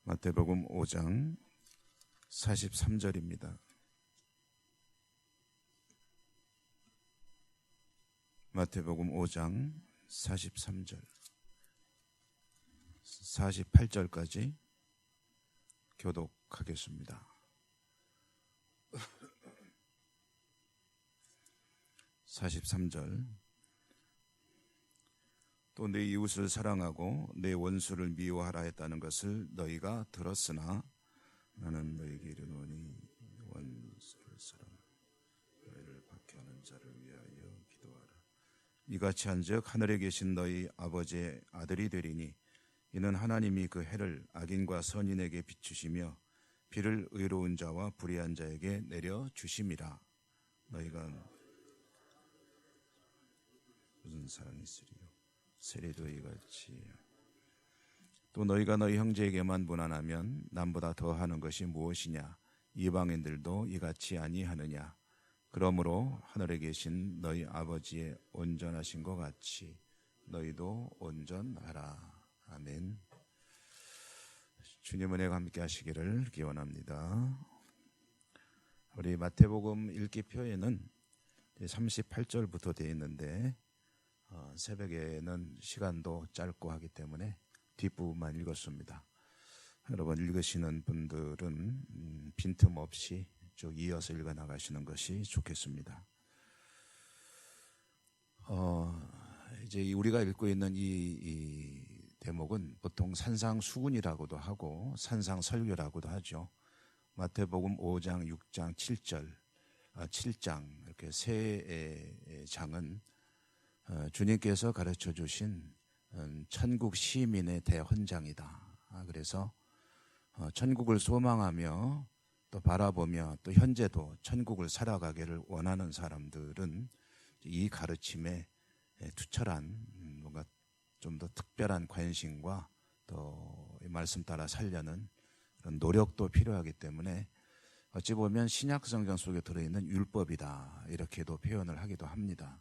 마태복음 5장 43절입니다. 마태복음 5장 43절 48절까지 교독하겠습니다. 43절 또 내 이웃을 사랑하고 내 원수를 미워하라 했다는 것을 너희가 들었으나 나는 너희에게 이르노니 원수를 사랑하라 너희를 박해하는 자를 위하여 기도하라. 이같이 한즉 하늘에 계신 너희 아버지의 아들이 되리니 이는 하나님이 그 해를 악인과 선인에게 비추시며 비를 의로운 자와 불의한 자에게 내려 주심이라. 너희가 무슨 사랑이 있으리요 세리도 이같이. 또 너희가 너희 형제에게만 무난하면 남보다 더하는 것이 무엇이냐. 이방인들도 이같이 아니하느냐. 그러므로 하늘에 계신 너희 아버지의 온전하신 것 같이 너희도 온전하라. 아멘. 주님 은혜가 함께 하시기를 기원합니다. 우리 마태복음 읽기표에는 38절부터 되어 있는데 새벽에는 시간도 짧고 하기 때문에 뒷부분만 읽었습니다. 여러분 읽으시는 분들은 빈틈없이 쭉 이어서 읽어 나가시는 것이 좋겠습니다. 이제 우리가 읽고 있는 이 대목은 보통 산상수훈이라고도 하고 산상설교라고도 하죠. 마태복음 5장, 6장, 7장 이렇게 세 장은 주님께서 가르쳐 주신 천국 시민의 대헌장이다. 그래서 천국을 소망하며 또 바라보며 또 현재도 천국을 살아가기를 원하는 사람들은 이 가르침에 투철한 뭔가 좀 더 특별한 관심과 또 이 말씀 따라 살려는 그런 노력도 필요하기 때문에 어찌 보면 신약 성경 속에 들어있는 율법이다 이렇게도 표현을 하기도 합니다.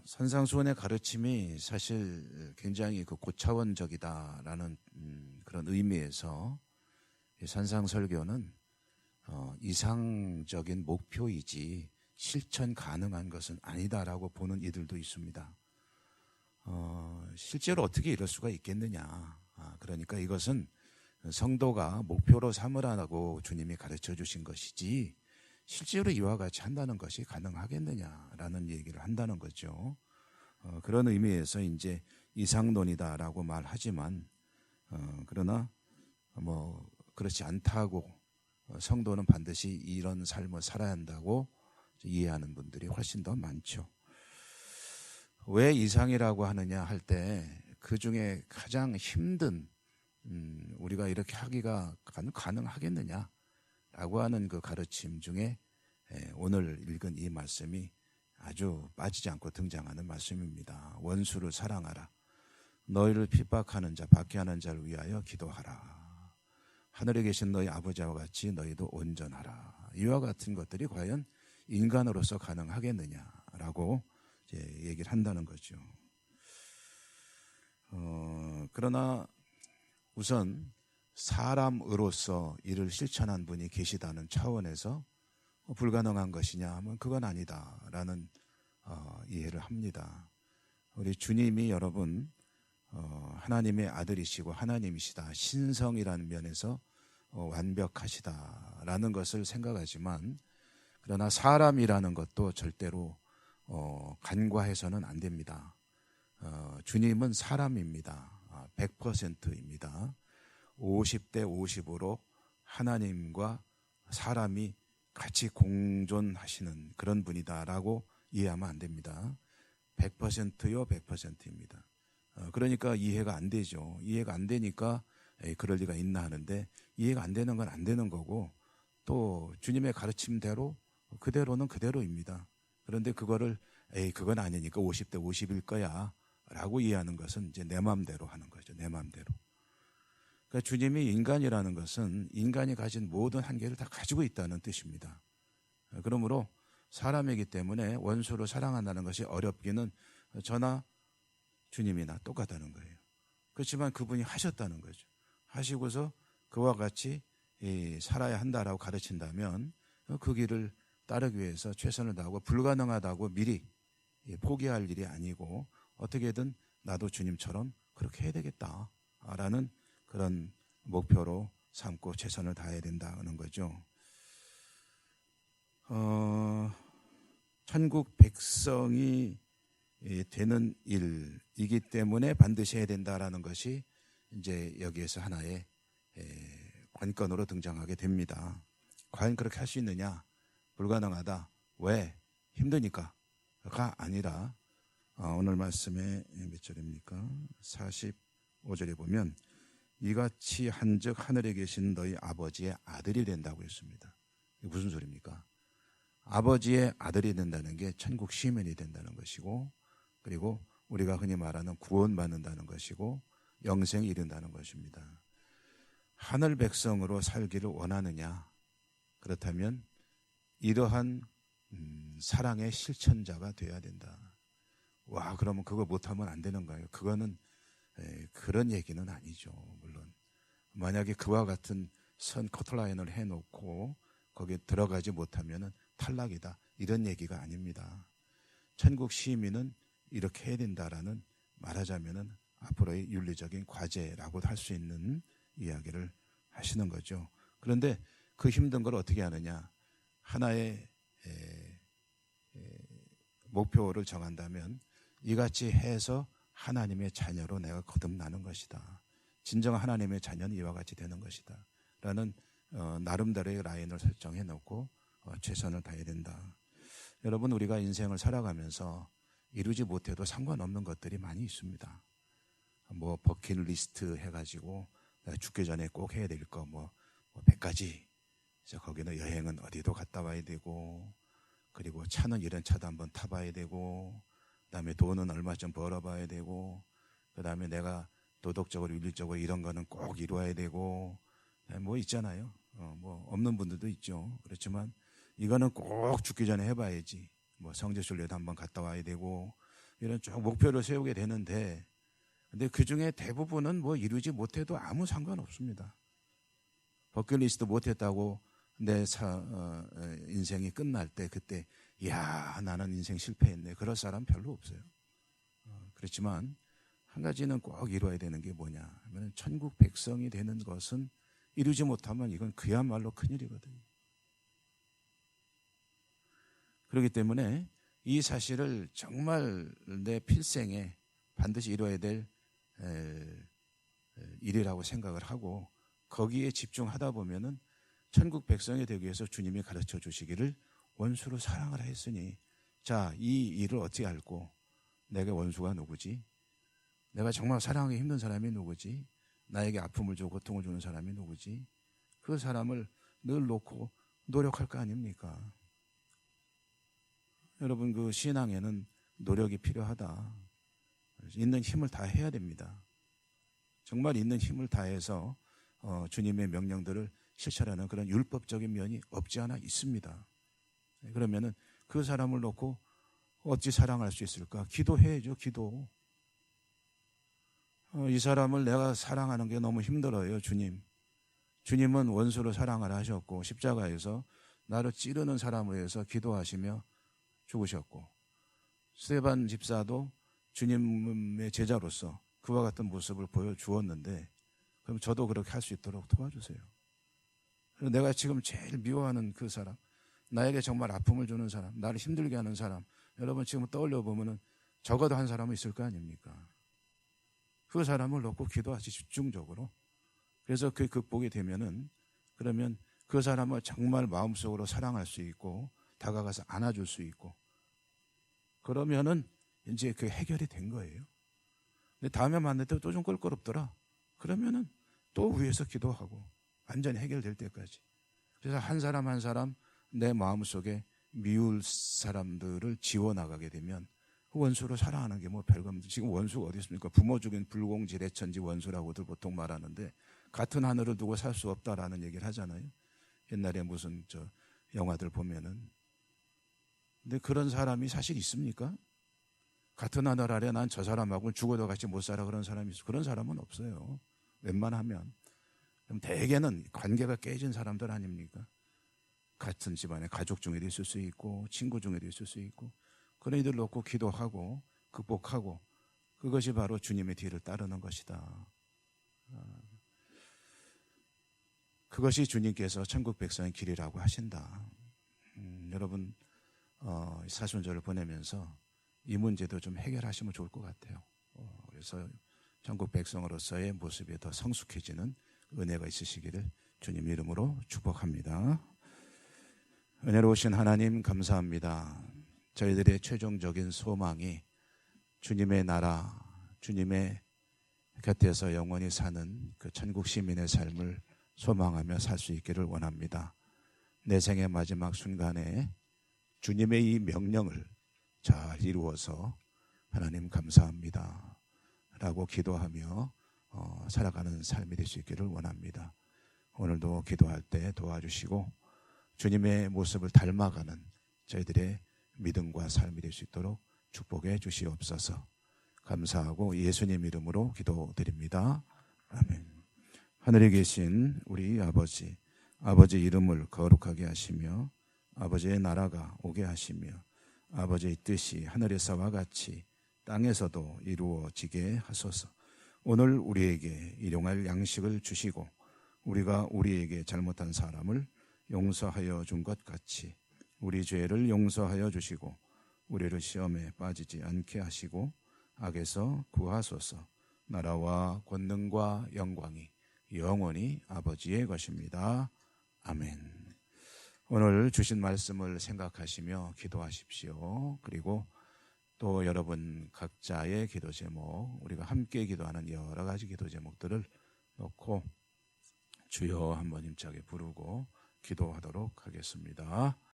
산상수훈의 가르침이 사실 굉장히 고차원적이다라는 그런 의미에서 산상설교는 이상적인 목표이지 실천 가능한 것은 아니다라고 보는 이들도 있습니다. 실제로 어떻게 이럴 수가 있겠느냐. 그러니까 이것은 성도가 목표로 삼으라고 주님이 가르쳐 주신 것이지 실제로 이와 같이 한다는 것이 가능하겠느냐라는 얘기를 한다는 거죠. 그런 의미에서 이제 이상론이다라고 말하지만 그러나 뭐 그렇지 않다고 성도는 반드시 이런 삶을 살아야 한다고 이해하는 분들이 훨씬 더 많죠. 왜 이상이라고 하느냐 할 때 그 중에 가장 힘든 우리가 이렇게 하기가 가능하겠느냐라고 하는 그 가르침 중에 오늘 읽은 이 말씀이 아주 빠지지 않고 등장하는 말씀입니다. 원수를 사랑하라. 너희를 핍박하는 자, 박해하는 자를 위하여 기도하라. 하늘에 계신 너희 아버지와 같이 너희도 온전하라. 이와 같은 것들이 과연 인간으로서 가능하겠느냐라고 이제 얘기를 한다는 거죠. 그러나 우선 사람으로서 이를 실천한 분이 계시다는 차원에서 불가능한 것이냐 하면 그건 아니다라는 이해를 합니다. 우리 주님이 여러분 하나님의 아들이시고 하나님이시다. 신성이라는 면에서 완벽하시다라는 것을 생각하지만 그러나 사람이라는 것도 절대로 간과해서는 안 됩니다. 주님은 사람입니다. 100%입니다. 50대 50으로 하나님과 사람이 같이 공존하시는 그런 분이다라고 이해하면 안 됩니다. 100%요 100%입니다. 그러니까 이해가 안 되죠. 이해가 안 되니까 그럴 리가 있나 하는데 이해가 안 되는 건 안 되는 거고 또 주님의 가르침대로 그대로는 그대로입니다. 그런데 그거를 그건 아니니까 50대 50일 거야 라고 이해하는 것은 이제 내 마음대로 하는 거죠. 내 마음대로. 그러니까 주님이 인간이라는 것은 인간이 가진 모든 한계를 다 가지고 있다는 뜻입니다. 그러므로 사람이기 때문에 원수를 사랑한다는 것이 어렵기는 저나 주님이나 똑같다는 거예요. 그렇지만 그분이 하셨다는 거죠. 하시고서 그와 같이 살아야 한다라고 가르친다면 그 길을 따르기 위해서 최선을 다하고 불가능하다고 미리 포기할 일이 아니고 어떻게든 나도 주님처럼 그렇게 해야 되겠다라는 그런 목표로 삼고 최선을 다해야 된다는 거죠. 천국 백성이 되는 일이기 때문에 반드시 해야 된다라는 것이 이제 여기에서 하나의 관건으로 등장하게 됩니다. 과연 그렇게 할 수 있느냐? 불가능하다. 왜? 힘드니까가 아니라 오늘 말씀에 몇 절입니까? 45절에 보면 이같이 한즉 하늘에 계신 너희 아버지의 아들이 된다고 했습니다. 이게 무슨 소리입니까? 아버지의 아들이 된다는 게 천국 시민이 된다는 것이고, 그리고 우리가 흔히 말하는 구원받는다는 것이고 영생에 이른다는 것입니다. 하늘 백성으로 살기를 원하느냐? 그렇다면 이러한 사랑의 실천자가 돼야 된다. 와, 그러면 그거 못하면 안 되는 거예요. 그거는 그런 얘기는 아니죠. 물론 만약에 그와 같은 선 커트라인을 해놓고 거기에 들어가지 못하면 탈락이다, 이런 얘기가 아닙니다. 천국 시민은 이렇게 해야 된다라는, 말하자면 앞으로의 윤리적인 과제라고 할 수 있는 이야기를 하시는 거죠. 그런데 그 힘든 걸 어떻게 하느냐? 하나의 목표를 정한다면 이같이 해서 하나님의 자녀로 내가 거듭나는 것이다. 진정한 하나님의 자녀는 이와 같이 되는 것이다 라는 나름대로의 라인을 설정해 놓고 최선을 다해야 된다. 여러분, 우리가 인생을 살아가면서 이루지 못해도 상관없는 것들이 많이 있습니다. 뭐 버킷리스트 해가지고 죽기 전에 꼭 해야 될 거 뭐 100가지. 거기는 여행은 어디도 갔다 와야 되고, 그리고 차는 이런 차도 한번 타봐야 되고, 그다음에 돈은 얼마 좀 벌어봐야 되고, 그다음에 내가 도덕적으로 윤리적으로 이런 거는 꼭 이루어야 되고, 뭐 있잖아요. 뭐 없는 분들도 있죠. 그렇지만 이거는 꼭 죽기 전에 해봐야지. 뭐 성지순례도 한번 갔다 와야 되고, 이런 쭉 목표를 세우게 되는데, 근데 그 중에 대부분은 뭐 이루지 못해도 아무 상관없습니다. 버킷리스트 못했다고 내 인생이 끝날 때 그때 야, 나는 인생 실패했네, 그럴 사람 별로 없어요. 그렇지만 한 가지는 꼭 이루어야 되는 게 뭐냐 하면, 천국 백성이 되는 것은 이루지 못하면 이건 그야말로 큰일이거든요. 그렇기 때문에 이 사실을 정말 내 필생에 반드시 이루어야 될 일이라고 생각을 하고 거기에 집중하다 보면은 천국 백성이 되기 위해서 주님이 가르쳐 주시기를 원수로 사랑을 했으니, 자, 이 일을 어떻게 알고, 내게 원수가 누구지? 내가 정말 사랑하기 힘든 사람이 누구지? 나에게 아픔을 주고 고통을 주는 사람이 누구지? 그 사람을 늘 놓고 노력할 거 아닙니까? 여러분, 그 신앙에는 노력이 필요하다. 있는 힘을 다 해야 됩니다. 정말 있는 힘을 다해서 주님의 명령들을 실천하는 그런 율법적인 면이 없지 않아 있습니다. 그러면은 그 사람을 놓고 어찌 사랑할 수 있을까? 기도해야죠, 기도. 이 사람을 내가 사랑하는 게 너무 힘들어요, 주님. 주님은 원수로 사랑을 하셨고 십자가에서 나를 찌르는 사람을 위해서 기도하시며 죽으셨고, 스데반 집사도 주님의 제자로서 그와 같은 모습을 보여주었는데, 그럼 저도 그렇게 할 수 있도록 도와주세요. 내가 지금 제일 미워하는 그 사람, 나에게 정말 아픔을 주는 사람, 나를 힘들게 하는 사람, 여러분 지금 떠올려 보면은 적어도 한 사람은 있을 거 아닙니까? 그 사람을 놓고 기도하시, 집중적으로. 그래서 그 극복이 되면은, 그러면 그 사람을 정말 마음속으로 사랑할 수 있고 다가가서 안아줄 수 있고, 그러면은 이제 그 해결이 된 거예요. 근데 다음에 만날 때 또 좀 껄끄럽더라, 그러면은 또 위에서 기도하고 완전히 해결될 때까지. 그래서 한 사람 한 사람 내 마음속에 미울 사람들을 지워나가게 되면 원수로 사랑하는 게 뭐 별겁니다. 지금 원수가 어디 있습니까? 부모 죽인 불공지대천지 원수라고들 보통 말하는데, 같은 하늘을 두고 살 수 없다라는 얘기를 하잖아요. 옛날에 무슨 영화들 보면은. 근데 그런 사람이 사실 있습니까? 같은 하늘 아래 난 저 사람하고 죽어도 같이 못 살아 그런 사람이 있어. 그런 사람은 없어요. 웬만하면. 그럼 대개는 관계가 깨진 사람들 아닙니까? 같은 집안에 가족 중에도 있을 수 있고 친구 중에도 있을 수 있고 그런 이들 놓고 기도하고 극복하고 그것이 바로 주님의 뒤를 따르는 것이다. 그것이 주님께서 천국 백성의 길이라고 하신다. 여러분 사순절을 보내면서 이 문제도 좀 해결하시면 좋을 것 같아요. 그래서 천국 백성으로서의 모습이 더 성숙해지는 은혜가 있으시기를 주님 이름으로 축복합니다. 은혜로우신 하나님 감사합니다. 저희들의 최종적인 소망이 주님의 나라, 주님의 곁에서 영원히 사는 그 천국 시민의 삶을 소망하며 살 수 있기를 원합니다. 내 생의 마지막 순간에 주님의 이 명령을 잘 이루어서 하나님 감사합니다 라고 기도하며 살아가는 삶이 될 수 있기를 원합니다. 오늘도 기도할 때 도와주시고 주님의 모습을 닮아가는 저희들의 믿음과 삶이 될 수 있도록 축복해 주시옵소서. 감사하고 예수님 이름으로 기도드립니다. 아멘. 하늘에 계신 우리 아버지, 아버지 이름을 거룩하게 하시며 아버지의 나라가 오게 하시며 아버지의 뜻이 하늘에서와 같이 땅에서도 이루어지게 하소서. 오늘 우리에게 일용할 양식을 주시고 우리가 우리에게 잘못한 사람을 용서하여 준 것 같이 우리 죄를 용서하여 주시고 우리를 시험에 빠지지 않게 하시고 악에서 구하소서. 나라와 권능과 영광이 영원히 아버지의 것입니다. 아멘. 오늘 주신 말씀을 생각하시며 기도하십시오. 그리고 또 여러분 각자의 기도 제목, 우리가 함께 기도하는 여러 가지 기도 제목들을 놓고 주여 한번 힘차게 부르고 기도하도록 하겠습니다.